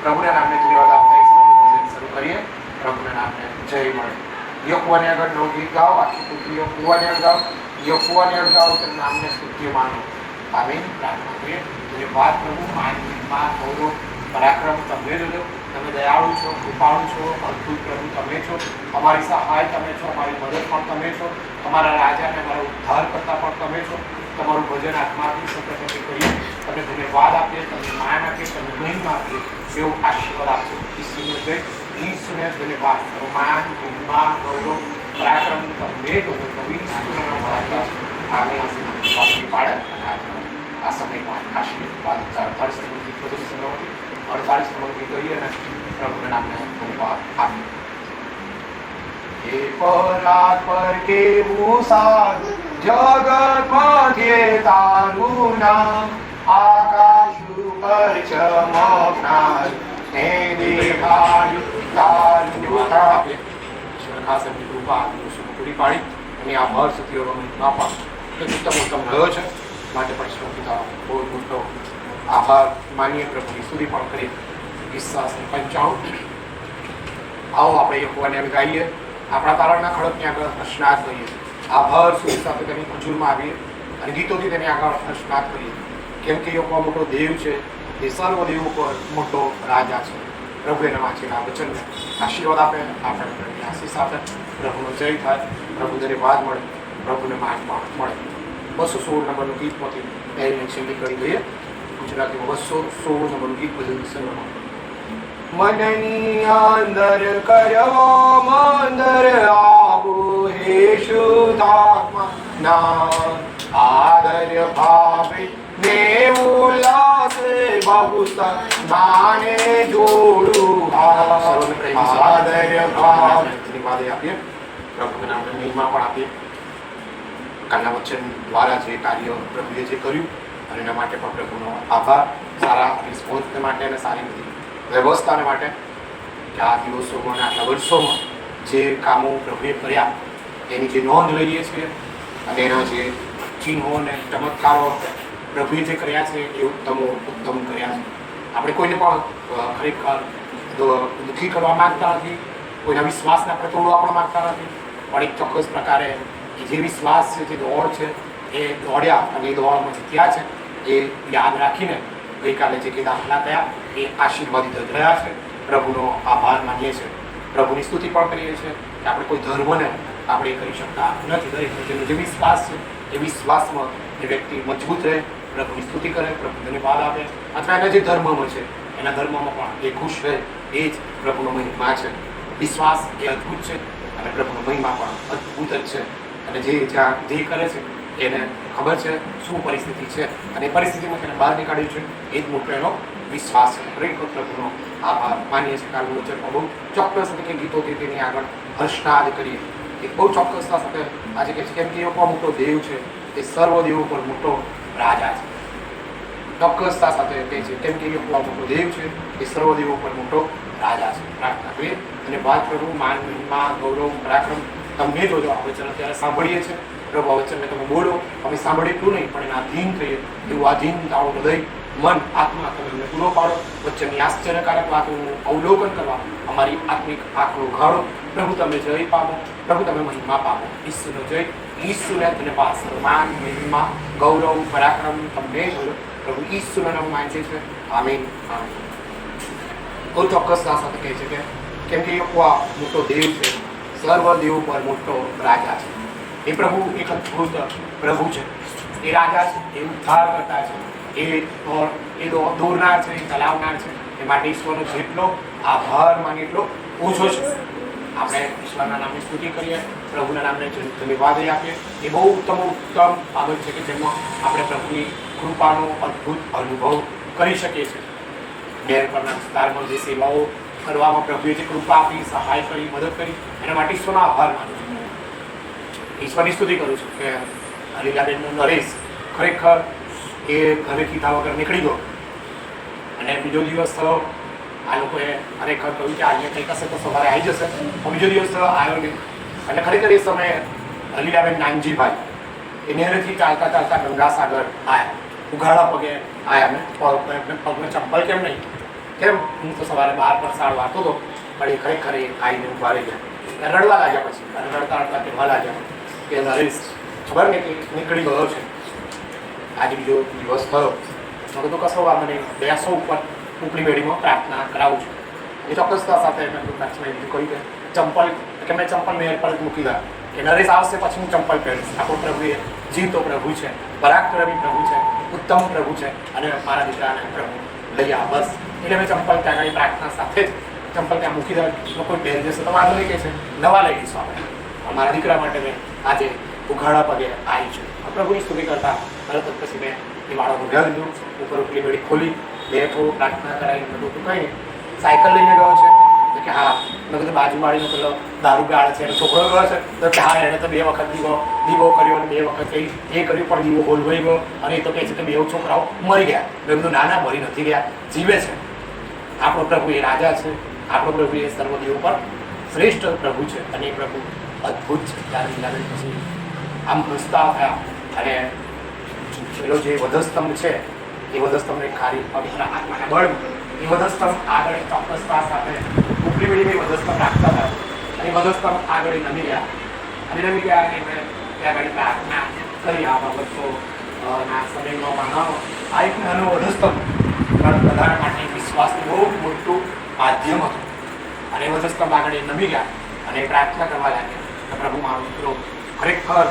પ્રભુના નામને ધન્યવાદ આપતા એક સમયનું ભજન શરૂ કરીએ. પ્રભુના નામને જય મળે. યહોવાને આગળ નવું ગીત ગાઓ, આખી પૃથ્વી યહોવાને ગાઓ, યહોવાને ગાઓ, તેના નામને સ્તુત્ય માનો. આમીન. પ્રાર્થના કરીએ. ધન્યવાદ પ્રભુ, માન ગૌરવ પરાક્રમ તમે જ લો. તમે દયાળુ છો, કૃપાળુ છો, અદ્ભુત પ્રભુ તમે છો. અમારી સહાય તમે છો, અમારી મદદ પણ તમે છો. અમારા રાજા અને અમારા ઉદ્ધાર કરતા પણ તમે છો. તમારું ભજન આત્માથી સતત કરીએ. તમને ધન્યવાદ આપીએ, તમને માન આપીએ, તમને મહિમા આપીએ, એવું આશીર્વાદ આપજો. ઈશ્વરને જય, ઈશ્વરને ધન્યવાદ. માન મહિમા ગૌરવ પરાક્રમ તમે જ લો. પાડે આ સમયમાં આશીર્વાદ 48 નંબરની બધું સંગ્રહથી 48 નંબરની કહીએ ને પ્રભુના નામને ધન્યવાદ આપીએ. એ પરાત પર કેવું સારું જગતમાં જે તારું નામ, આકાશ ઉપર ચમકનાર ને દેખાયું તારું તાપ. ઈશ્વર ખાસ એમની કૃપા પૂરી પાડી અને આ ભર સુધી ના પાડે ઉત્તમ ઉત્તમ રહ્યો છે. માટે પણ ઈશ્વર પિતા બહુ મોટો આભાર માનીએ. પ્રભુની સ્તુતિ પણ કરીએ. વિશ્વાસ 95. આવો આપણે યહોવાને એમ ગાઈએ, આપણા તારણના ખડકની આગળ સ્નાત કરીએ. આભાર સુધી સાથે તેની હજુરમાં આવીએ અને ગીતોથી તેની આગળ સ્નાત કરીએ. કેમ કે યહોવા મોટો દેવ છે, એ સર્વ દેવ ઉપર મોટો રાજા છે. પ્રભુ એના વાંચેલા વચનને આશીર્વાદ આપે, આપણે પ્રભુની આશીષ આપે, પ્રભુનો જય થાય, પ્રભુ ધન્યવાદ મળે, પ્રભુને માન મળે. 216 નંબરનું ગીતમાંથી પહેલી છેલ્લી કરી દઈએ. ગુજરાતીમાં 216 નંબરનું ગીત ભજન સંગ્રહમાં. મનની અંદર કરવો મંદર આવો હે શુદ્ધાત્મા ના, આદર ભાવે ને ઉલ્લાસે બહુ માને જોડું આદર ભાવે આપીએ. પ્રભુના નામને મહિમા પણ આપીએ. કાલના વચન દ્વારા જે કાર્ય પ્રભુએ જે કર્યું અને એના માટે પણ પ્રભુનો આભાર. સારા રિસ્પોન્સ માટે અને સારી બધી વ્યવસ્થાને માટે કે આ દિવસોમાં અને આટલા વર્ષોમાં જે કામો પ્રભુએ કર્યા એની જે નોંધ લઈએ છીએ અને એના જે ચિહ્નો અને ચમત્કારો પ્રભુએ જે કર્યા છે એ ઉત્તમ કર્યા છે. આપણે કોઈને પણ ખરેખર દુઃખી કરવા માંગતા નથી, કોઈના વિશ્વાસને આપણે તોડવા પણ માંગતા નથી, પણ એક ચોક્કસ પ્રકારે જે વિશ્વાસ છે, જે દોડ છે એ દોડ્યા અને એ દોડમાં જીત્યા છે એ યાદ રાખીને ગઈકાલે જે કંઈ દાખલા થયા એ આશીર્વાદિત જ રહ્યા છે. પ્રભુનો આભાર માનીએ છીએ, પ્રભુની સ્તુતિ પણ કરીએ છીએ કે આપણે કોઈ ધર્મને આપણે કરી શકતા નથી. દરેક જેનો જે વિશ્વાસ છે એ વિશ્વાસમાં એ વ્યક્તિ મજબૂત રહે, પ્રભુની સ્તુતિ કરે, પ્રભુ ધન્યવાદ આપે, અથવા એના જે ધર્મમાં છે એના ધર્મમાં પણ એ ખુશ રહે. એ જ પ્રભુનો મહિમા છે. વિશ્વાસ એ અદ્ભુત છે અને પ્રભુનો મહિમા પણ અદ્ભુત જ છે. અને જે જ્યાં જે કરે છે એને ખબર છે શું પરિસ્થિતિ છે અને એ પરિસ્થિતિમાં તેને બહાર નીકાળ્યું છે. એ જ મોટો એનો વિશ્વાસ છે. ખરેખર પ્રભુનો આભાર માનીએ છીએ. કાલનું વચનમાં બહુ ચોક્કસ હતી કે ગીતોથી તેની આગળ હર્ષનાદ કરીએ. એક બહુ ચોક્કસતા સાથે આજે કહે છે કેમ કે એ મોટો દેવ છે, એ સર્વ દેવો પર મોટો રાજા છે. ચોક્કસતા સાથે કહે છે કેમ કે એ મોટો દેવ છે, એ સર્વ દેવો પર મોટો રાજા છે. પ્રાર્થના કરીએ અને વાત પ્રભુ માન મહિમા ગૌરવ પરાક્રમ તમે જોજો. આ વચન અત્યારે સાંભળીએ છીએ. પ્રભુ આ વચનને તમે બોલો, અમે સાંભળીએ એટલું નહીં પણ એના અધીન થઈએ. એવું આધીન તારું હૃદય મન આત્મા તમે અમને પૂરો પાડો. વચનની આશ્ચર્યકારક વાતોનું અવલોકન કરવા અમારી આત્મિક આંખો ઉઘાડો. પ્રભુ તમે જય પામો, પ્રભુ તમે મહિમા પામો. ઈશ્વરનો જય, ઈશ્વરને ધન્યવાદ, સન્માન મહિમા ગૌરવ પરાક્રમ તમને બોલો. પ્રભુ ઈશ્વરનું નામ માંગે છે. આમીન. બહુ ચોક્કસતા સાથે કહે છે કે કેમ કે મોટો દેવ છે, સર્વ દેવ પર મોટો રાજા છે. એ પ્રભુ એક અદ્ભુત પ્રભુ છે. એ રાજા છે, એ ઉદ્ધાર કરતા છે, એ દોરનાર છે, એ ચલાવનાર છે. એ માટે ઈશ્વરનો જેટલો આભાર માની એટલો ઓછો છે. આપણે ઈશ્વરના નામની સ્તુતિ કરીએ, પ્રભુના નામને ધન્યવાદ આપીએ. એ બહુ ઉત્તમ બાબત છે કે જેમાં આપણે પ્રભુની કૃપાનો અદ્ભુત અનુભવ કરી શકીએ છીએ. ડેર પરના વિસ્તારમાં જે સેવાઓ કરવામાં પ્રભુએ જે કૃપા આપી, સહાય કરી, મદદ કરી, એના માટે ઈશ્વરનો આભાર માનું છું. ઈશ્વરની સ્તુતિ કરું છું કે અલીલાબેનનો નરેશ ખરેખર એ ઘરે કીધા વગર નીકળી ગયો અને બીજો દિવસ થયો. આ લોકોએ ખરેખર કહ્યું કે આજે કંઈક હશે તો સવારે આવી જશે. બીજો દિવસ આવ્યો નહીં. એટલે ખરેખર એ સમયે અલીલાબેન નાનજીભાઈ એ નહેરેથી ચાલતા ચાલતા ગંગાસાગર આવ્યા. ઉઘાડા પગે આવ્યા. પગમાં ચંપલ કેમ નહીં? કેમ હું તો સવારે 12 પર સાડ વાતો હતો, પણ એ ખરેખર એ આવીને ઉભા રહી ગયા, રડવા લાગ્યા. પછી અને રડતા રડતા કહેવા લાગ્યા કે નરેશ ખબર ને કે નીકળી ગયો છે, આજે બીજો દિવસ થયો. મેં કીધું કશો વાંધો નહીં, બેસો ઉપર ઉપલી બેડીમાં પ્રાર્થના કરાવું છું. એ ચોક્કસતા સાથે મેં પ્રાર્થના બીજું કહ્યું કે ચંપલ કે મેં ચંપલ મેં પર મૂકી દા કે નરેશ આવશે પછી હું ચંપલ પહેરીશ. આપણો પ્રભુ એ જીવતો પ્રભુ છે, પરાક્રમી પ્રભુ છે, ઉત્તમ પ્રભુ છે અને મારા દીકરાને પ્રભુ લઈ આવ બસ. એટલે મેં ચંપલ ત્યાં આગળ પ્રાર્થના સાથે જ ચંપલ ત્યાં મૂકી દે. લોકો પહેરી જશે તો વાંધો નહીં કહે છે, નવા લઈ દઈશું આપણે. મારા દીકરા માટે મેં આજે ઉઘાડા પગે આવી છું. પ્રભુની સ્તુતિ કરતા તરત જ પછી મેં એ બાળકો ઘર લીધું, ઉપર ઉપલી બેડી ખોલી, બેઠો, પ્રાર્થના કરાવી, બધું કંઈ નહીં. સાયકલ લઈને ગયો છે કે હા, મેં કીધું બાજુવાળીનો પેલો દારૂ ગાળ છે, એનો છોકરો ગયો છે તો કે હા, એને તો 2 વખત દીવો કર્યો અને 2 વખત એ કર્યું પણ દીવો હોલવાઈ ગયો અને એ તો કહે છે કે 2 છોકરાઓ મરી ગયા. મેં કીધું ના ના, મરી નથી ગયા, જીવે છે. આપણો પ્રભુ એ રાજા છે, આપણો પ્રભુ એ સર્વદેવ પર શ્રેષ્ઠ પ્રભુ છે અને એ પ્રભુ અદ્ભુત છે. ત્યારે લાગે પછી આમ હસતા થયા અને પેલો જે વધસ્તંભ છે એ વધસ્તંભને ખાલી પવિત્ર આત્માને બળ એ વધસ્તંભ આગળ ચોક્કસતા સાથે ઉપલી બેડી વધસ્તંભ રાખતા હતા અને વધસ્તંભ આગળ નમી ગયા અને નમી ગયા અને મેં ત્યાં આગળ પ્રાર્થના કરી. આ બાબતો ના સમયમાં માનવાનો આ એક નાનો વધસ્તંભ બધા માટે વિશ્વાસનું બહુ મોટું માધ્યમ હતું અને વધસ્તંભ આગળ નમી ગયા અને પ્રાર્થના કરવા લાગ્યા. પ્રભુ મારો દીકરો ખરેખર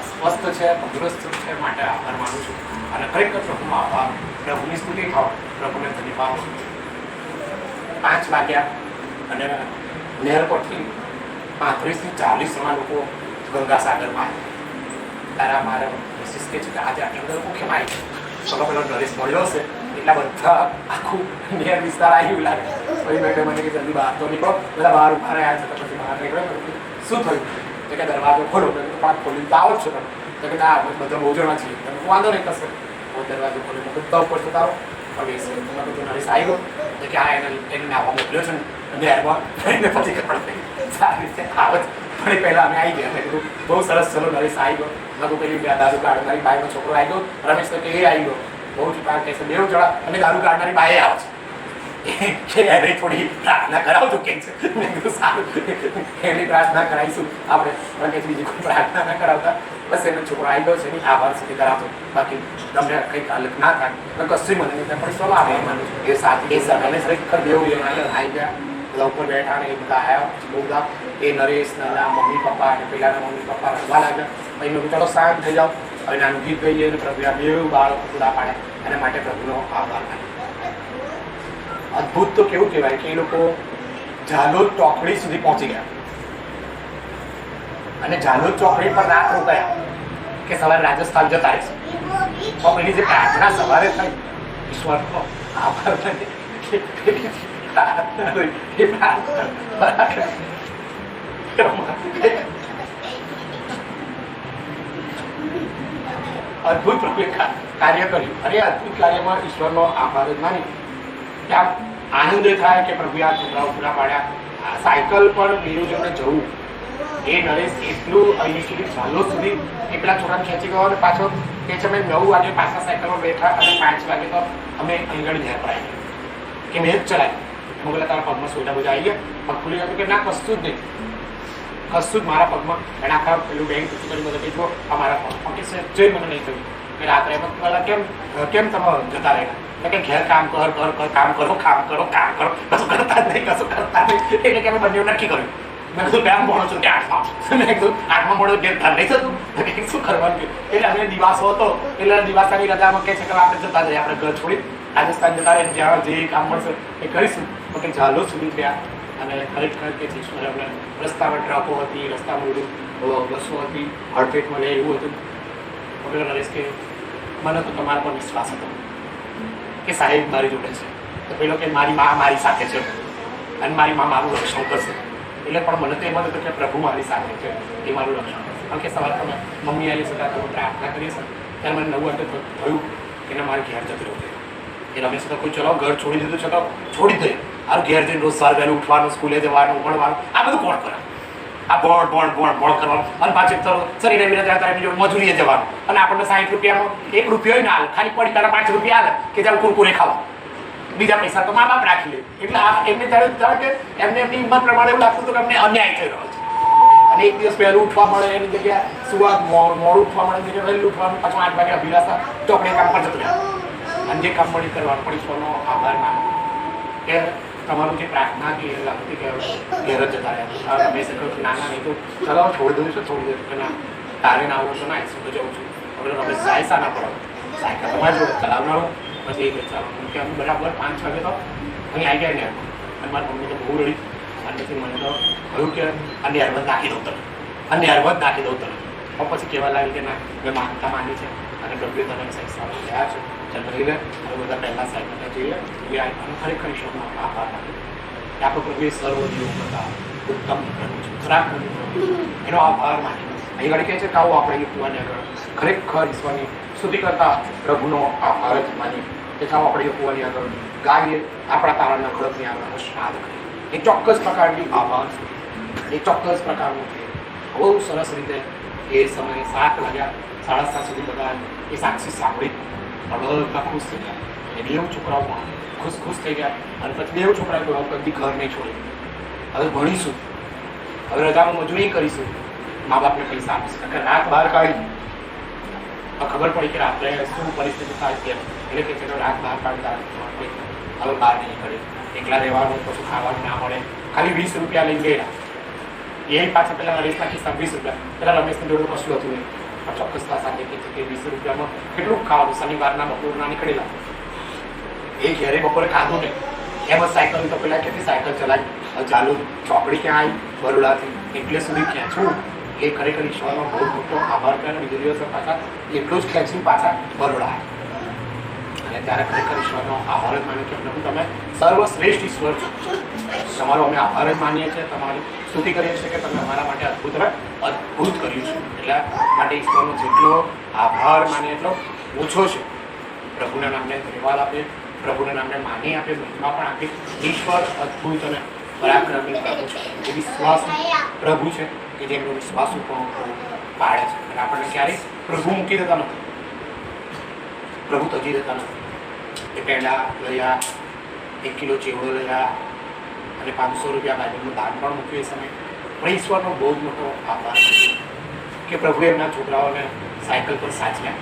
સ્વસ્થ છે, તંદુરસ્ત છે, માટે આભાર માનું છું અને ખરેખર પ્રભુમાં આભાર. પ્રભુની સ્તુતિ થાવ, પ્રભુને ધન્યવાદ. 5 વાગ્યા અને નહેર પરથી 35 થી 40 જણા લોકો ગંગાસાગરમાં આવ્યા. તારા મારા વિશેષ કે છે કે આજે આટલા બધા લોકો કેમ આવી છે? પેલો નરેશ મળ્યો હશે એટલા બધા આખું નહેર વિસ્તાર આવ્યું લાગે. પછી મેં મને કે જલ્દી બહાર તો નીકળો, બધા બહાર ઉભા રહ્યા છે. તો પછી બહાર નીકળ્યો, શું થયું? તો કે દરવાજો ખોલો. પાંચ ખોલી તો આવો જ છો તમે? તો કે ના, બધા બહુ જણા છીએ. તમે વાંધો નહીં કરશે. હું દરવાજો ખોલી બધા ઉપર જતા રહો. હવે બધું નરેશ આવી ગયો તો કે હા, એને નાવા મોકલ્યો છે ને નહેરમાં, એને પછી ખબર પડી સારી રીતે આવે જ. પણ પહેલાં અમે આવી ગયા. મેં કીધું બહુ સરસ, ચલો નરેશ આવી ગયો. મેં કહું પેલી દારૂ કાઢનારી બાઈનો છોકરો આવી ગયો, રમેશ તો કે એ આવી ગયો. બહુ જ કહે છે 2 જણા અને દારૂ કાઢનારી બાએ આવે છે. એને થોડી પ્રાર્થના કરાવજો કે છે. મેં કીધું સારું, એની પ્રાર્થના કરાવીશું આપણે, પણ કે બીજી કોઈ પ્રાર્થના ના કરાવતા. બસ એનો છોકરો આવી ગયો છે, એની આભાર સુધી કરાવતો. બાકી તમને કંઈક હાલત ના થાય કશું મને નહીં થાય. પણ ચલો આવે માનું એ સાથે એ સમયને ખરેખર બેવું આવી ગયા. બધા ઉપર બેઠા ને એ બધા આવ્યા. બહુ બધા એ નરેશ નાના મમ્મી પપ્પા અને પેલાના મમ્મી પપ્પા રમવા લાગ્યા. પછી મેં ચાલો શાંત થઈ જાઓ, હવે નાનું ગીત ગઈએ અને પ્રભુ આ 2 બાળકો પૂરા પાડે એના માટે પ્રભુનો આભાર માને. અદ્ભુત તો કેવું કહેવાય કે એ લોકો ઝાલોદ ચોકડી સુધી પહોંચી ગયા અને ઝાલોદ ચોકડી પર રાત રોકાયા કે સવારે રાજસ્થાન જતા રહેશે. તો એની જે પ્રાર્થના સવારે થઈ, ઈશ્વરનો આભાર માને અદ્ભુત રૂપે કાર્ય કર્યું અને અદ્ભુત કાર્યમાં ઈશ્વરનો આભાર જ માની ત્યાં આનંદ થાય કે પ્રભુ આ છોકરાઓ પૂરા પાડ્યા. સાયકલ પર બેરોજોને જવું એ નરેશ એટલું અહીં સુધી ઝાલોદ સુધી એટલા છોકરાને ખેંચી ગયો અને પાછો કે છે અમે 9 વાગે પાછા સાયકલમાં બેઠા અને 5 વાગે તો અમે અહીં આગળ નહેર પર આવી ગયા કે મેં જ ચલાવી. હું બોલા તારા પગમાં સોયડા બધા આવી ગયા, પગ ખુલી ગયો કે ના કશું જ નહીં, કશું જ મારા પગમાં. અને આખા પેલું બેંક કરી બધા કીધું અમારા પગમાં કે જોઈ મને નહીં થયું કે રાત્રે કેમ તમે જતા રહેલા કે ઘેર કામ કર કામ કરો કશું કરતા જ નહીં, કશું કરતા નહીં. એટલે કે અમે બંને નક્કી કર્યું. મેં કીધું કેમ ભણો છો કે 8માં? મેં કીધું 8માં ભણો ઘેર ઘર નહીં થતું, શું કરવાનું? એટલે અમે દિવાસો હતો એટલે દિવાસાની રજામાં કહે છે કે આપણે જતા જઈએ, આપણે ઘર છોડી રાજસ્થાન જતા રહીને જ્યાં જે કામ મળશે એ કરીશું. તો કે ઝાલોદ સુધી ગયા અને ખરેખર કે ઈશ્વરે અમને રસ્તામાં ટ્રકો હતી, રસ્તામાં બસો હતી, હડફેટ મળે એવું હતું. પેલો નરેશ કે મને તો તમારા પર વિશ્વાસ હતો કે સાહેબ મારી જોડે છે. તો પેલો કે મારી મા મારી સાથે છે અને મારી મા મારું રક્ષણ કરશે. એટલે પણ મને તો એમ હતું કે પ્રભુ મારી સાથે છે, એ મારું રક્ષણ કરશે. કારણ કે સવારે તમે મમ્મી આવી શકા તમે પ્રાર્થના કરી છે ત્યારે મને 9 વાગે થયું કે ના મારે ઘેર જતી રહું. એ રમેશ તો કોઈ ચલો ઘર છોડી દીધું છે તો છોડી દઈએ. આ ઘેર જઈને રોજ સવાર વહેલું ઉઠવાનું, સ્કૂલે જવાનું, ભણવાનું, આ બધું કોણ કરે? આ ભણ કરવાનું અને પાછું શરીરે બીજા ત્યારે બીજો મજૂરીએ જવાનું અને આપણને 60 રૂપિયામાં 1 રૂપિયો ના હાલે, ખાલી પડી તારા 5 રૂપિયા હાલે કે જાવ કુરકુરે ખાવા. બીજા પૈસા તો મા બાપ રાખી લે. એટલે એમને ત્યારે કે એમને એમની હિંમત પ્રમાણે એવું લાગતું હતું કે અમને અન્યાય થઈ રહ્યો છે. અને એક દિવસ વહેલું ઉઠવા મળે એની જગ્યાએ સુવા મોડું ઉઠવા મળે એની જગ્યાએ વહેલું ઉઠવાનું, પાછું 8 વાગે અભિલાષા ચોકડી કામ પર જતું રહે. અને જે કામ મળી કરવાનું પણ ઈશ્વરનો આભાર માનો કે તમારું જે પ્રાર્થના હતી એ લાગતી કે ઘેર જ જતા રહ્યા. રમેશે કહ્યું ના નહીં તો ચલો છોડી દઉં છું, છોડી દઉં કે ના તારે ના આવું તો ના શું તો જઉં છું. હવે રમેશ જાય સા ના પડો સાયકલ તમારે જોડે ચલાવનારો પછી એ ચાલો કે અમે બરાબર 5 વાગે તો અહીં આવી ગયા ને. અને મારી મમ્મી તો બહુ રડી. અને પછી મને તો કહ્યું કે અન્ય હરબત નાખી દઉં તને, અન્ય હરબત નાખી દઉં તને. પણ પછી કહેવા લાગી કે ના મેં માનતા માની છે અને ડબ્લ્યુ તને સાહેબ સારું થયા છે ચાલ રહી લે. હવે બધા પહેલાં સાહેબને જઈએ એ અને ખરેખર ઈશ્વરનો આભાર માની કે આપણો પ્રભુ સર્વ જીવો કરતા ઉત્તમ પ્રભુ છે, ખરાબ પ્રભુ એનો આભાર માની. અહીં આગળ કહે છે કે આવો આપણે યુવાને આગળ ખરેખર ઈશ્વરની સ્તુતિ કરતા પ્રભુનો આભાર જ માનીએ. કે ચાલો આપણે યુવાની આગળ ગાઈએ, આપણા તારાના ખડકની આગળ શ્રાદ્ધ કરીએ. એ ચોક્કસ પ્રકારની આભાર છે, એ ચોક્કસ પ્રકારનું છે. બહુ સરસ રીતે એ સમયે 7 વાગ્યા 7:30 સુધી બધા એ સાક્ષી સાંભળી બધા ખુશ થઈ ગયા. એ 2 છોકરાઓ પણ ખુશ થઈ ગયા. અને પછી 2 છોકરાઓ કદી ઘર નહીં છોડે. હવે ભણીશું, હવે રજામાં મજૂરી કરીશું, મા બાપને પૈસા આપીશું. કારણ કે રાત બહાર કાઢી ખબર પડી કે રાત્રે શું પરિસ્થિતિ થાય છે. એટલે કે ચલો રાત બહાર કાઢતા હવે બહાર નહીં નીકળે, એકલા રહેવાનું, પછી ખાવાનું ના મળે. ખાલી 20 રૂપિયા લઈને ગયેલા. એ પાછા પેલા નરેશના ખિસ્સા 20 રૂપિયા. પેલા રમેશની જોડે કશું હતું નહીં. પણ ચોક્કસતા સાથે કે 20 રૂપિયામાં કેટલું ખાવાનું. શનિવારના બપોરના નીકળેલા. એ ઘેરે બપોરે ખાધું નહીં. એમ જ સાયકલ તો પેલા કેટલી સાયકલ ચલાવી. ચાલુ ચોકડી ક્યાં આવી બરોડાથી એટલે સુધી ખેંચવું એ ખરેખર ઈશ્વરનો બહુ મોટો આભાર કરે. બીજો દિવસ પાછા એટલું જ ખેંચી પાછા બરોડા. અને ત્યારે ખરેખર ઈશ્વરનો આભાર જ માન્યો કે પ્રભુ તમે સર્વશ્રેષ્ઠ ઈશ્વર છો. તમારો અમે આભાર જ માનીએ છીએ, તમારી સ્તુતિ કરીએ છીએ કે તમે અમારા માટે અદ્ભુત કર્યું છે. એટલા માટે ઈશ્વરનો જેટલો આભાર માનીએ એટલો ઓછો છે. પ્રભુના નામને ધન્યવાદ આપીએ, પ્રભુના નામને માની આપીએ, મહિમા પણ આપીએ. ઈશ્વર અદ્ભુત અને પરાક્રમી પ્રભુ છે. એ વિશ્વાસ પ્રભુ છે કે જેમનો વિશ્વાસ પણ પાડે છે. અને આપણને ક્યારેય પ્રભુ મૂકી દેતા નથી, પ્રભુ તજી દેતા નથી. એ પહેલાં લયા 1 કિલો ચેવડો લયા અને 500 રૂપિયા બાજુનું દાન પણ મૂક્યું એ સમયે. પણ ઈશ્વરનો બહુ જ મોટો આભાર કે પ્રભુએ એમના છોકરાઓને સાયકલ પર સાચવ્યા.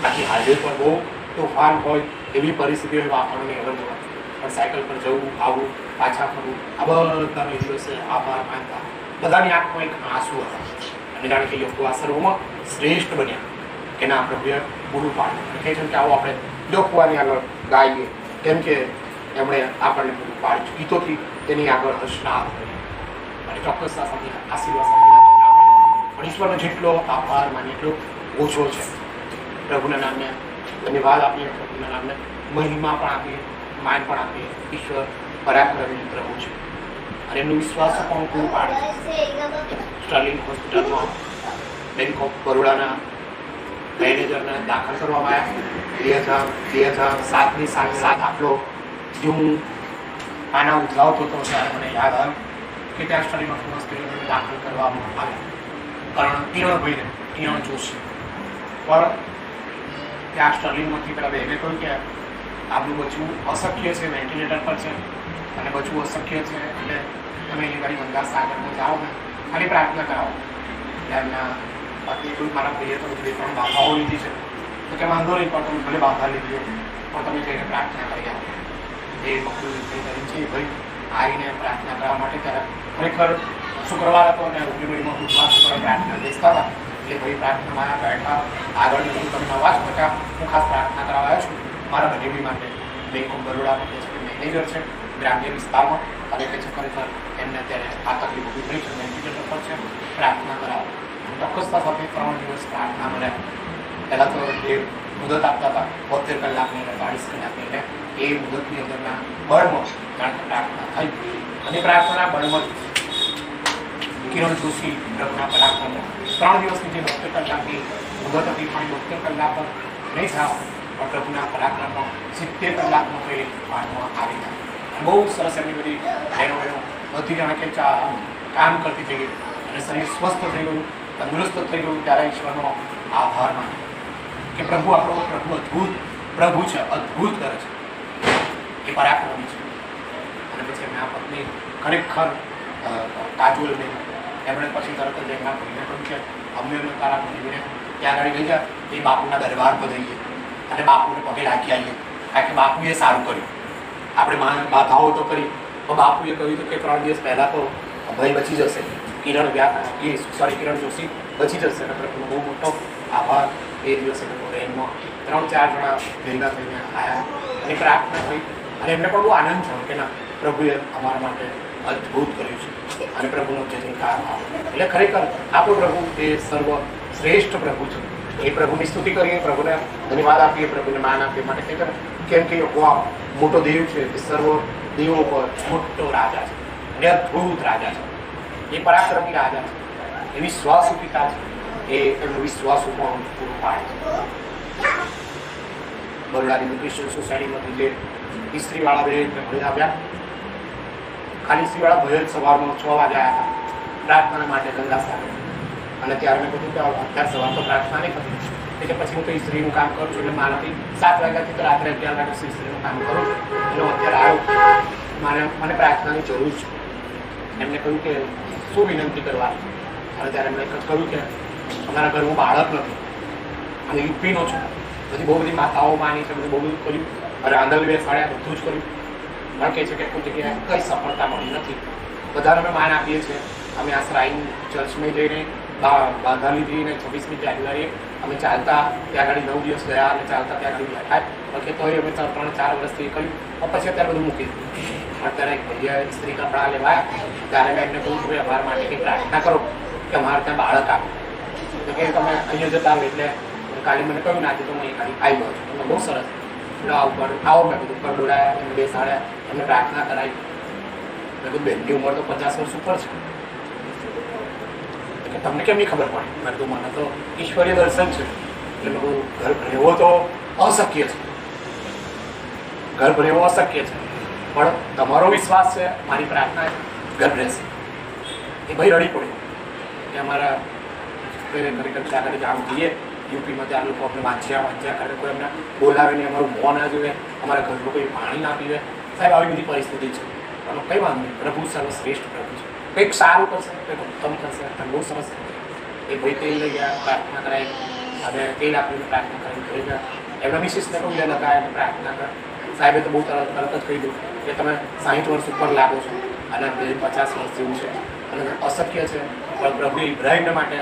બાકી હાજર પર બહુ તોફાન હોય એવી પરિસ્થિતિઓ આપણને અવર જવા, પણ સાયકલ પર જવું, આવવું, પાછા ફરવું, આ બધાનો એ દિવસે આભાર માનતા. બધાની આંખમાં એક આંસુ હતા. અને જાણે કે લોકો આ સર્વમાં શ્રેષ્ઠ બન્યા કે ના પ્રભુએ પૂરું પાડ્યું. કહે છે કે આવો આપણે લોકવાની આગળ ગાઈએ કેમ કે એમણે આપણને પૂરું પાડ્યું. ગીતોથી તેની આગળ હર્ષના અને ચોક્કસતા સાથે આશીર્વાદ સાથે. પણ ઈશ્વરનો જેટલો આભાર માનીએ એટલો ઓછો છે. પ્રભુના નામને ધન્યવાદ આપીએ, પ્રભુના નામને મહિમા પણ આપીએ, માન પણ આપીએ. ઈશ્વર પરાક્રમી પ્રભુ છે અને એમનો વિશ્વાસ પણ પૂરું પાડે છે. સ્ટર્લિંગ હોસ્પિટલમાં બેંક ઓફ બરોડાના મેનેજરને દાખલ કરવામાં આવ્યા. 2007ની સાત આટલો જે હું આના ઉજલાવતો હતો ત્યારે મને યાદ આવ્યું કે ત્યાં સ્ટડીમાં હોસ્પિટલને દાખલ કરવામાં આવ્યા. કિરણ જોશી પણ ત્યાં સ્ટર્લિંગમાંથી પેલા બેને કહ્યું કે આપણું બચવું અશક્ય છે, વેન્ટિલેટર પર છે અને બચવું અશક્ય છે. એટલે તમે એ ઘડી ગંગા સાગરમાં જાઓ ને ખાલી પ્રાર્થના કરાવો. એમના પત્ની કોઈ મારા ભાઈએ તો 2-3 બાધાઓ લીધી છે તો કે વાંધો નહીં, પણ તમે ભલે બાધા લીધી પણ તમે જઈને પ્રાર્થના કરી આવો. એ બકરું કરી છે ભાઈ આવીને પ્રાર્થના કરવા માટે ત્યારે ખરેખર શુક્રવાર હતો અને ઉગડીમાં બુધવાર શુક્રવાર પ્રાર્થના બેસતા હતા. એટલે ભાઈ પ્રાર્થનામાં બેઠા આગળ નથી તમે અવાજ કરતા હું ખાસ પ્રાર્થના કરવા આવ્યો છું મારા બનેવી માટે. બેંક ઓફ બરોડા કે છે મેનેજર છે ગ્રામ્ય વિસ્તારમાં અને કે છે ખરેખર એમને અત્યારે આ તકલીફ ઊભી થઈ છે, વેન્ટિલેટર પર છે, પ્રાર્થના કરાવો. ચોક્કસતા સાથે 3 દિવસ પ્રાર્થના મળ્યા. પહેલાં તો એ મુદત આપતા હતા 72 કલાકની 48 કલાકની. એટલે એ મુદતની અંદરના બળમાં કારણ કે પ્રાર્થના થઈ અને પ્રાર્થના બળમાં કિરણ જોશી પ્રભુના પરાક્રમો 3 દિવસની જે 72 કલાકની મુદત હતી પણ 72 કલાક નહીં થાવ પણ પ્રભુના પરાક્રમો 70 કલાકમાં ફેરી પાડવામાં આવી હતા. બહુ સરસ એમની બધી બહેનો બધી જાણે કે કામ કરતી થઈ ગઈ અને શરીર સ્વસ્થ થઈ ગયું, તંદુરસ્ત થઈ ગયું. ત્યારે ઈશ્વરનો આભાર માન્યો કે પ્રભુ આપણો પ્રભુ અદ્ભુત પ્રભુ છે, અદ્ભુત કરે છે. એ પરાક્રમી છે. અને પછી એમના પત્ની ખરેખર કાજોલને એમણે પછી તરત જ એમના ભાઈને કહ્યું કે અમને તારા ભાઈને ત્યાં આગળ લઈ જા, એ બાપુના દરબાર પર જઈએ અને બાપુને પગે લાગી આવીએ, કારણ કે બાપુએ સારું કર્યું. આપણે બાધાઓ તો કરી, પણ બાપુએ કહ્યું હતું કે 3 દિવસ પહેલાં તો ભાઈ બચી જશે, કિરણ જોશી બચી જશે. અને પ્રભુનો બહુ મોટો આભાર. એ દિવસે ટ્રેનમાં 3-4 જણા ભેગા થઈને આવ્યા અને પ્રાર્થના થઈ અને એમને પણ બહુ આનંદ થયો કે ના, પ્રભુએ અમારા માટે અદ્ભુત કર્યું છે અને પ્રભુનો જે જયકાર. એટલે ખરેખર આપણો પ્રભુ એ સર્વ શ્રેષ્ઠ પ્રભુ છે. એ પ્રભુની સ્તુતિ કરીએ, પ્રભુને ધન્યવાદ આપીએ, પ્રભુને માન આપીએ માટે કેમ કે મોટો દેવ છે, એ સર્વ દેવો પર મોટો રાજા છે અને અદ્ભુત રાજા છે. એ પરાક્રમી રાજા છે, એ વિશ્વાસુ પિતા છે, એ એમનો વિશ્વાસ ઉપર પૂરું પાડે છે. બરોડાની ક્રિશ્ચિયન સોસાયટીમાંથી જે ઇસ્ત્રીવાળા બે ભણી આવ્યા, ખાલી ઇસ્ત્રીવાળા ભય સવારમાં 6 વાગે આવ્યા હતા પ્રાર્થના માટે ગંગા સાથે. અને ત્યારે મેં કીધું કે અત્યારે સવાર તો પ્રાર્થના નહીં થતી, એટલે પછી હું તો ઇસ્ત્રીનું કામ કરું છું, એટલે મારાથી 7 વાગ્યાથી તો રાત્રે 11 વાગ્યા સુધી ઇસ્ત્રીનું કામ કરું છું. એટલે અત્યારે આવ્યો, મને પ્રાર્થનાની જરૂર છે. એમને કહ્યું કે શું વિનંતી કરવાની? અને ત્યારે એમણે કહ્યું કે અમારા ઘરમાં બાળક નથી અને યુપીનો છું, બધી બહુ બધી માતાઓ માની છે, બધું બહુ બધું કર્યું અને આંદલ બેસાડ્યા, બધું જ કર્યું. મને કહે છે કે કોઈ જગ્યાએ કંઈ સફળતા મળી નથી. બધાને અમે માન આપીએ છીએ. અમે આ શ્રાઇન ચર્ચમાં જઈને બાધા લીધી અને 26મી જાન્યુઆરીએ અમે ચાલતા ત્યાં આગળ 9 દિવસ ગયા અને ચાલતા ત્યાં આગળ બેઠા. બાકી તો અમે 3-4 વર્ષથી કર્યું. પછી અત્યારે બધું મૂકી દીધું. અત્યારે એક ભાઈએ સ્ત્રી કપડાં લેવાયા, ત્યારે મેં એમને કહ્યું કે અમારા માટે કંઈ પ્રાર્થના કરો કે અમારે ત્યાં બાળક આપે. તો કે તમે અહીંયા જતા આવો. એટલે કાલે મને કહ્યું ના, આજે તો હું અહીં આવી ગયો છું. બહુ સરસ. એટલે આવો મેં બધું ઉપર બોલાયા, એમને બેસાડ્યા, એમને પ્રાર્થના કરાવી. મેં કીધું બેનની ઉંમર તો 50 વર્ષ ઉપર છે. કે તમને કેમ નહીં ખબર પડે? મેં કીધું મને તો ઈશ્વરીય દર્શન છે. એટલે મેં કહ્યું ઘર ભરેવો તો અશક્ય છે, ઘર ભરેવો અશક્ય છે, પણ તમારો વિશ્વાસ છે, મારી પ્રાર્થના ઘર રહેશે. એ ભાઈ રડી પડ્યો કે અમારા ખરેખર આગળ જાણ જઈએ યુપીમાં, ત્યાં લોકો અમને વાંચ્યા કરે, કોઈ અમને બોલાવે નહીં, અમારું મોં ના જોવે, અમારા ઘરનું કોઈ પાણી ના પીવે. સાહેબ આવી બધી પરિસ્થિતિ છે, પણ કંઈ વાંધો નહીં. પ્રભુ સર્વશ્રેષ્ઠ પ્રભુ છે, કંઈક સારું કરશે, કંઈક ઉત્તમ કરશે. બહુ સરસ. એ ભાઈ તેલ લઈ ગયા, પ્રાર્થના કરાવી અને તેલ આપીને પ્રાર્થના કરી ઘરે ગયા. એમના મિસિસને કહું લે લગાવે અને પ્રાર્થના કરે. સાહેબે તો બહુ તરત જ કહી દઉં કે તમે 60 વર્ષ ઉપર લાગો છો અને 50 વર્ષ જેવું છે અને અશક્ય છે, પણ પ્રભુ ઇબ્રાહિમને માટે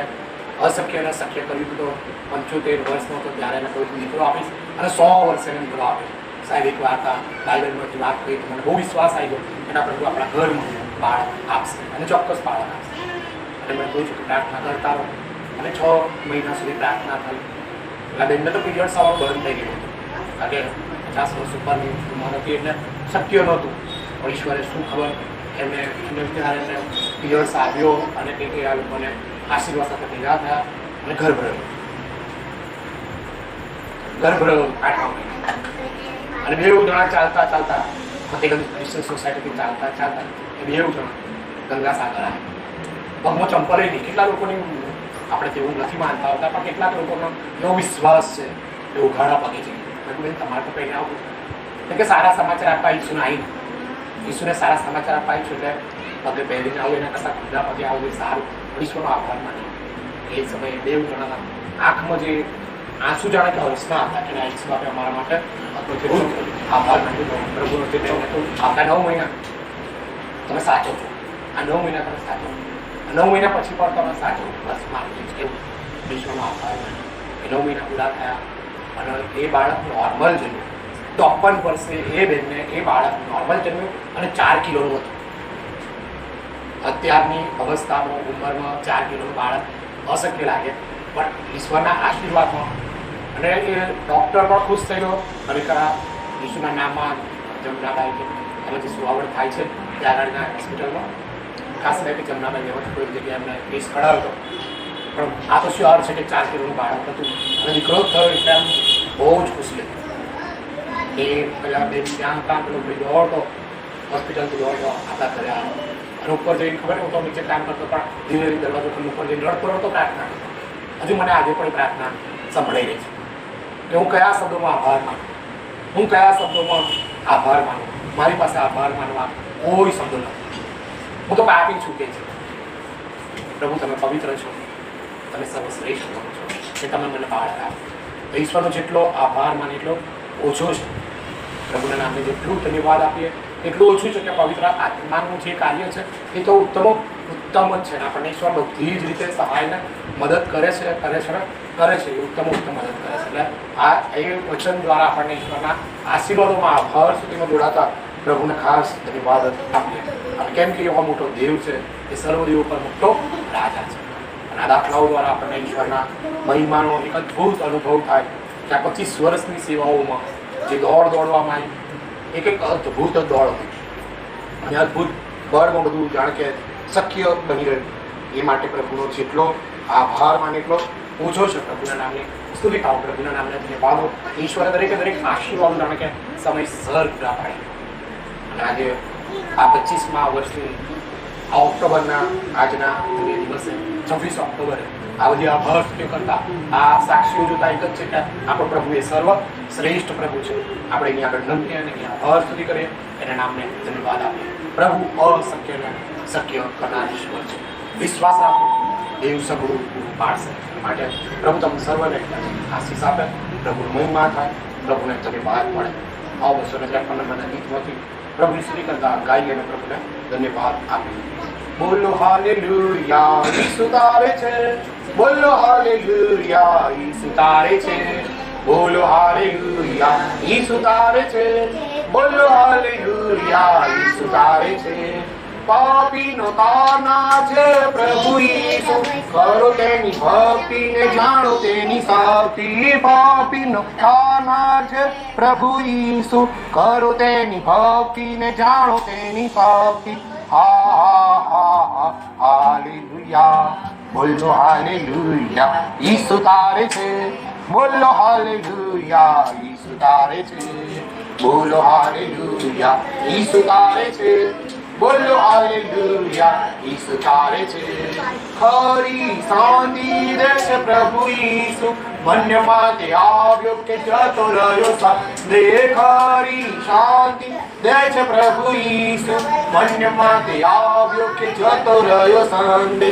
અશક્ય અને શક્ય કર્યું. તો 75 વર્ષનો હતો ત્યારે એને કોઈ દીકરો આપીશ અને 100 વર્ષે એને દીકરો આપીશ. સાહેબ એક વાર્તા બાઇબલમાંથી વાત કરી તો મને બહુ વિશ્વાસ આવી ગયો. એના પ્રભુ આપણા ઘરમાં બાળક આપશે અને ચોક્કસ બાળક આપશે. અને મેં કહું છું કે પ્રાર્થના કરતા રહો. અને 6 મહિના સુધી પ્રાર્થના થઈ. એટલે બેનને તો પીરિયડ સવાર બંધ થઈ ગયું હતું, કારણ કે 50 વર્ષ ઉપરની ઉંમર હતી એટલે શક્ય નહોતું. પણ ઈશ્વરે શું ખબર, એમને ત્યારે એમને પીરિયડ્સ આવ્યો અને કંઈક આ લોકોને આશીર્વાદ સાથે ભેગા થયા અને ઘર ભરેલું 8 મહિના. અને 2 જણા ચાલતા ફતેગંજ ક્રિશ્ચિયન સોસાયટીથી ચાલતા એ 2 જણા ગંગા સાગર આવ્યા. પગમાં ચંપલ નહીં. કેટલા લોકોની આપણે તેવું નથી માનતા હોતા, પણ કેટલાક લોકોનો એવો વિશ્વાસ છે એ ઉઘાડા પગે છે. બેન તમારે તો કહીને આવું એટલે કે સારા સમાચાર આપવા ઈચ્છું આવીને ઈશ્વરે સારા સમાચાર આપવા ઈચ્છું એટલે પગે પહેરીને આવું, એના કરતાં ખુલ્લા પગે આવું એ સારું. ઈશ્વરનો આભાર માન્યો. એ સમયે 2 જણાના આંખમાં જે આંસુ જાણે કે હર્ષના હતા કે ઈશ્વર આપણે અમારા માટે આભાર માન્યો. પ્રભુનો જે મેં તો આપણા 9 મહિના તમે સાચો છો, આ 9 મહિના તમે સાચો, 9 મહિના પછી પણ તમે સાચો, બસ મારું એવું ઈશ્વરનો આભાર માન્યો. એ 9 મહિના પૂરા થયા અને એ બાળક નોર્મલ જન્મ્યું. 53 વર્ષે એ બેનને એ બાળક નોર્મલ જન્મ્યું અને 4 કિલોનું હતું. અત્યારની અવસ્થામાં ઉંમરમાં 4 કિલોનું બાળક અશક્ય લાગે, પણ ઈશ્વરના આશીર્વાદમાં અને એ ડૉક્ટર પણ ખુશ થયેલો. ખરેખર ઈશ્વરના નામમાં જમનાબાઈ કે અને જે સુવાવડ થાય છે ત્યાં આગળના હોસ્પિટલમાં ખાસ કરીને જમનાબાઈ એવા કોઈ જગ્યાએ એમને કેસ કઢાવ્યો હતો. પણ આ તો શ્યોર છે કે 4 કિલોનું બાળક હતું અને દીકરો થયો એટલે આમ બહુ જ ખુશી હતી. એ પેલા બેન ત્યાં હતા, પેલો ભાઈ દોડતો હોસ્પિટલથી દોડતો આપણા ઘરે આવ્યો અને ઉપર જઈને ખબર હું તો નીચે કામ કરતો, પણ ધીરે ધીરે દરવાજો ખોલી ઉપર જઈને રડતો રડતો પ્રાર્થના કરતો. હજુ મને આજે પણ પ્રાર્થના સંભળાઈ રહી છે કે હું કયા શબ્દોમાં આભાર માનું, મારી પાસે આભાર માનવા કોઈ શબ્દો નથી. હું તો પાપી છું કે છે. પ્રભુ તમે પવિત્ર છો, તમે સર્વશ્રેષ્ઠ છો કે તમે મને બાળક આપ્યો. ઈશ્વરનો જેટલો આભાર માને એટલો ઓછો છે. પ્રભુના નામને જેટલું ધન્યવાદ આપીએ એટલું ઓછું છે કે પવિત્ર આત્માનું જે કાર્ય છે એ તો ઉત્તમ જ છે. આપણને ઈશ્વર બધી જ રીતે સહાયને મદદ કરે છે એ ઉત્તમ મદદ કરે છે. એટલે આ એ વચન દ્વારા આપણને ઈશ્વરના આશીર્વાદોમાં આભાર સુધીમાં જોડાતા પ્રભુને ખાસ ધન્યવાદ આપીએ. અને કેમ કે એવો મોટો દેવ છે, એ સર્વદેવ પર મોટો રાજા છે. અને આ દાખલાઓ દ્વારા આપણને ઈશ્વરના મહિમાનો એક અદ્ભુત અનુભવ થાય કે આ 25 વર્ષની સેવાઓમાં જે દોડવામાં આવી એક અદ્ભુત દોડ હતી અને અદ્ભુત બળમાં બધું જાણ કે શક્ય બની રહ્યું. એ માટે પ્રભુનો જેટલો આભાર માને એટલો ઓછો છે. પ્રભુના નામને સ્તુતિ થાઓ, પ્રભુના નામને ધન્યવાદો. ઈશ્વરે દરેક આશીર્વાદ જાણે કે સમયસર પૂરા પાડે. અને આજે આ 25મા વર્ષની આ ઓક્ટોબરના આજના દિવસે 26 ઓક્ટોબરે આ બધી આભાર સ્તુતિ કરતા આ સાક્ષીઓ જોતા એક જ છે કે આપણો પ્રભુ એ સર્વ શ્રેષ્ઠ પ્રભુ છે. આપણે એની આગળ નમીએ અને એની આભાર સ્તુતિ કરીએ, એના નામને ધન્યવાદ આપીએ. પ્રભુ અશક્યને શક્ય કરનાર ઈશ્વર છે. વિશ્વાસ રાખો, દેવ સગળું પૂરું પાડશે. માટે પ્રભુ તમને સર્વને આશીષ આપે, પ્રભુનો મહિમા થાય, પ્રભુને ધન્યવાદ મળે. આ 253 નંબરના ગીતમાંથી પ્રભુની સ્તુતિ કરતા ગાઈ અને પ્રભુને ધન્યવાદ આપીએ. બોલો હાલેલુયા, ઈસુ તારે છે. બોલો હાલેલુયા, ઈસુ તારે છે. બોલો હાલેલુયા, ઈસુ તારે છે. બોલો હાલેલુયા, ઈસુ તારે છે. પાપીનો તાના છે પ્રભુ ઈસુ, કરો તેની ભક્તિને, જાણો તેની શક્તિ. પાપીનો તાના છે પ્રભુ ઈસુ, કરો તેની ભક્તિને, જાણો તેની શક્તિ. હાલેલુયા, બોલો હાલેલુયા, ઈસુ તારે છે. બોલો હાલેલુયા, ઈસુ તારે છે. બોલો હાલેલુયા, ઈસુ તારે છે. બોલો હાલેલુયા, ઈસુ તારે છે. ખરી શાંતિ દેશે પ્રભુ ઈસુ, મનમાં તે આવ્યો કે જતો રહ્યો સાંજે. ખરી શાંતિ દે છે પ્રભુ ઈસુ, મનમાં તે આવ્યો કે જતો રહ્યો સાંજે.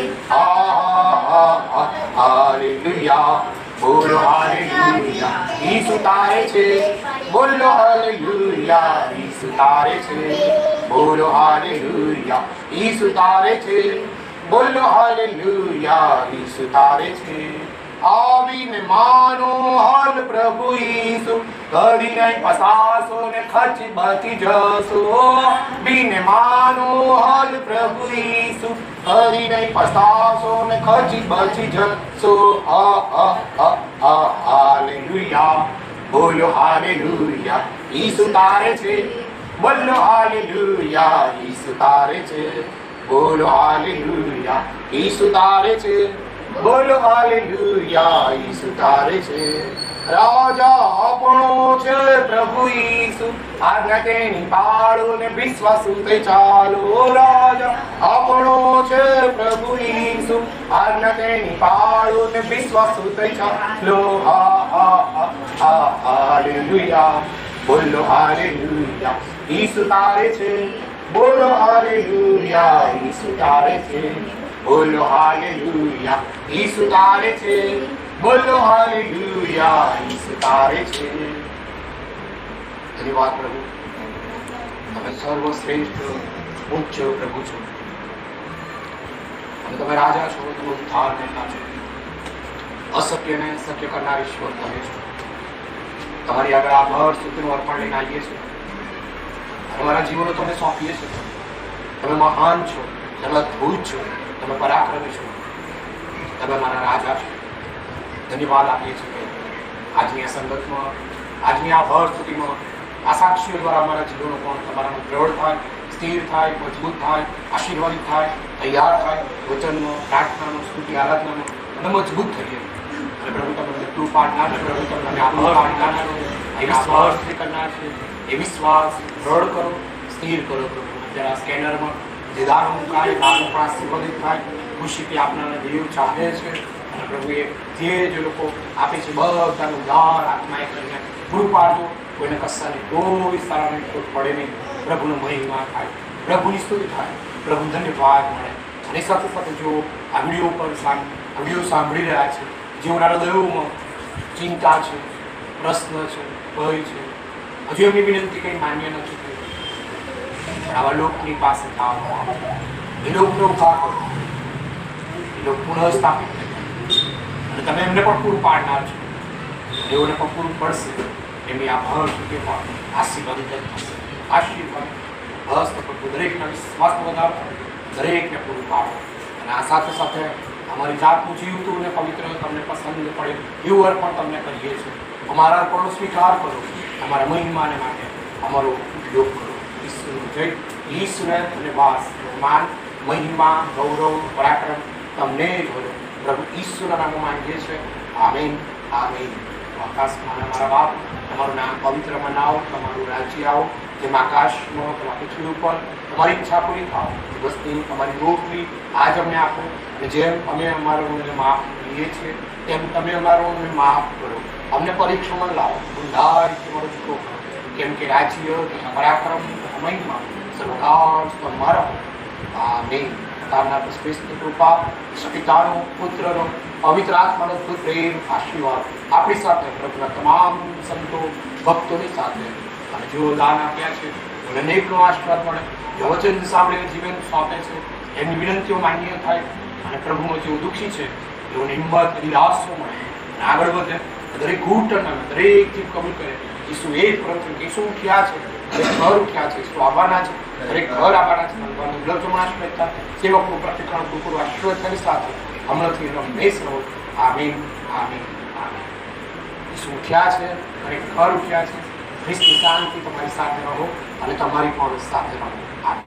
હાલેલુયા, બોલો હાલેલુયા, ઈસુ તારે છે. બોલો હાલેલુયા, ઈસુ તારે છે. બોલો હાલેલુયા, ઈસુ તારે છે. બોલો હાલેલુયા, ઈસુ તારે છે. આવીને માનો હાલ પ્રભુ ઈસુ, કદી નહીં પસાસો ને ખર્ચી બચી જશો. બીને માનો હાલ પ્રભુ ઈસુ, કદી નહીં પસાસો ને ખર્ચી બચી જશો. હાલેલુયા, બોલો હાલેલુયા, ઈસુ તારે છે. બોલો હાલેલુયા, ઈસુ તારે છે. બોલો હાલેલુયા, ઈસુ તારે છે. બોલો હાલેલુયા, ઈસુ તારે છે. રાજા આપણો છે પ્રભુ ઈસુ, આજ્ઞા તેની પાળો ને વિશ્વાસુ તે ચાલો. રાજા આપણો છે પ્રભુ ઈસુ, આજ્ઞા તેની પાળો ને વિશ્વાસુ તે ચાલો. હાલેલુયા, બોલો હાલેલુયા, ઈસુ તારે છે. બોલો હાલેલુયા, ઈસુ તારે છે. બોલો હાલેલુયા, ઈસુ તારે છે. બોલો હાલેલુયા, ઈસુ તારે છે. ધન્યવાદ પ્રભુ, તમે સર્વશ્રેષ્ઠ ઉચ્ચ પ્રભુ છો અને તમે રાજા છો, તમે ઉદ્ધાર કરતા છો. અશક્યને શક્ય કરનાર ઈશ્વર તમે છો. તમારી આગળ આભાર સુધીનું અર્પણ લઈને આવીએ છીએ. તમારા જીવનો તમે સોંપીએ છીએ. તમે મહાન છો, તમે અદ્ભુત છો, તમે પરાક્રમી છો, તમે મારા રાજા છો. ધન્યવાદ આપીએ છીએ કે આજની આ સંગતમાં, આજની આ ભર સ્થિતિમાં આ સાક્ષીઓ દ્વારા અમારા જીવનો પણ તમારામાં દ્રઢ થાય, સ્થિર થાય, મજબૂત થાય, આશીર્વાદિત થાય, તૈયાર થાય. વચનમાં, પ્રાર્થનામાં, સ્તુતિ આરાધનામાં અને મજબૂત થઈએ. અને પ્રભુ તમે મૃત્યુ પાડનાર છે, પ્રભુ તમે આભાર પાડનાર છો, એ વિશ્વાસ કરનાર છે. એ વિશ્વાસ દ્રઢ કરો, સ્થિર કરો પ્રભુ. અત્યારે આ સ્કેનરમાં જે દારો મુકાય, દારો પણ આશીર્વાદિત થાય, ખુશીથી આપનારા દેવ ચાહે છે. અને પ્રભુએ જે લોકો આપે છે બધાનું ઉધાર આત્માએ કરીને પૂરું પાડજો. કોઈને કશાની કોઈ સારાની ખોટ પડે નહીં. પ્રભુનો મહિમા થાય, પ્રભુની સ્તુતિ થાય, પ્રભુ ધન્યવાદ મળે. અને સાથે સાથે જો આ વિડીયો સાંભળી રહ્યા છે, જેઓના હૃદયોમાં ચિંતા છે, પ્રશ્ન છે, ભય છે, હજુ એમની વિનંતી કંઈ માન્ય નથી થઈ, પણ આવા લોકની પાસે જાઓ, એ લોકનો ઉદ્ધાર કરો, એ લોક પુનઃ સ્થાપિત થાય અને તમે એમને પણ પૂરું પાડનાર છો. એઓને પણ પૂરું પડશે. એમની આ ભર સુધી પણ આશીર્વાદિત થશે. આશીર્વાદ બસ પ્રભુ દરેકના વિશ્વાસ વધારો, દરેકને પૂરું પાડો. અને આ સાથે સાથે અમારી જાતનું જીવતું અને પવિત્ર તમને પસંદ પડે એવું અર્પણ તમને કરીએ છીએ. અમારા અર્પણનો સ્વીકાર કરો, અમારા મહિમાને માટે અમારો ઉપયોગ કરો. ઈશ્વરનું જય, ઈશ્વર અને વાસ, માન, મહિમા, ગૌરવ, પરાક્રમ તમને જ હોય. પ્રભુ ઈશ્વરના નામમાં માંગીએ છીએ. આમીન, આમીન. આકાશમાં અમારા બાપ, તમારું નામ પવિત્ર મનાવો, તમારું રાજ્ય આવો, જેમ આકાશમાં તમારા પૃથ્વી ઉપર તમારી ઈચ્છા પૂરી થાવ. વસ્તી તમારી રોટલી આજ અમને આપો, અને જેમ અમે અમારોને માફ કરીએ છીએ તેમ તમે અમારોને માફ કરો. અમને પરીક્ષામાં લાવો, ઊંડાઈથી અમારો છૂટો કરો, કેમ કે રાજ્ય તથા પરાક્રમ તથા મહિમા સર્વકાળ તમારા. આમીન. તારના શ્રેષ્ઠ કૃપા, પિતાનો, પુત્રનો, પવિત્ર આત્માનો અદ્ભુત પ્રેમ, આશીર્વાદ આપણી સાથે, પ્રભુના તમામ સંતો ભક્તોની સાથે. અને જેઓ દાન આપ્યા છે એમને અનેકનો આશીર્વાદ મળે, જે વચન સાંભળીને જીવન સોંપે છે એમની વિનંતીઓ માન્ય થાય. અને પ્રભુમાં જેઓ દુઃખી છે એઓને હિંમત, નિરાશો મળે અને આગળ વધે. દરેક ઘૂંટણ દરેક જીવ કબૂલ કરે ઈસુ એ જ પરંતુ ઈસુ ઉઠ્યા છે, દરેક ઘર ઉઠ્યા છે, ઈસુ આવવાના છે, દરેક ઘર આવવાના છે. લગ્નમાં સેવકનું પ્રતિક્રમણ કુકુર આશીર્વાદ સાથે હમણાંથી રમેશ રહો. આમીન, આમીન, આમીન. ઈસુ ઉઠ્યા છે, દરેક ઘર ઉઠ્યા છે. ખ્રિસ્તી શાંતિ તમારી સાથે રહો અને તમારી પણ સાથે રહો. આમીન.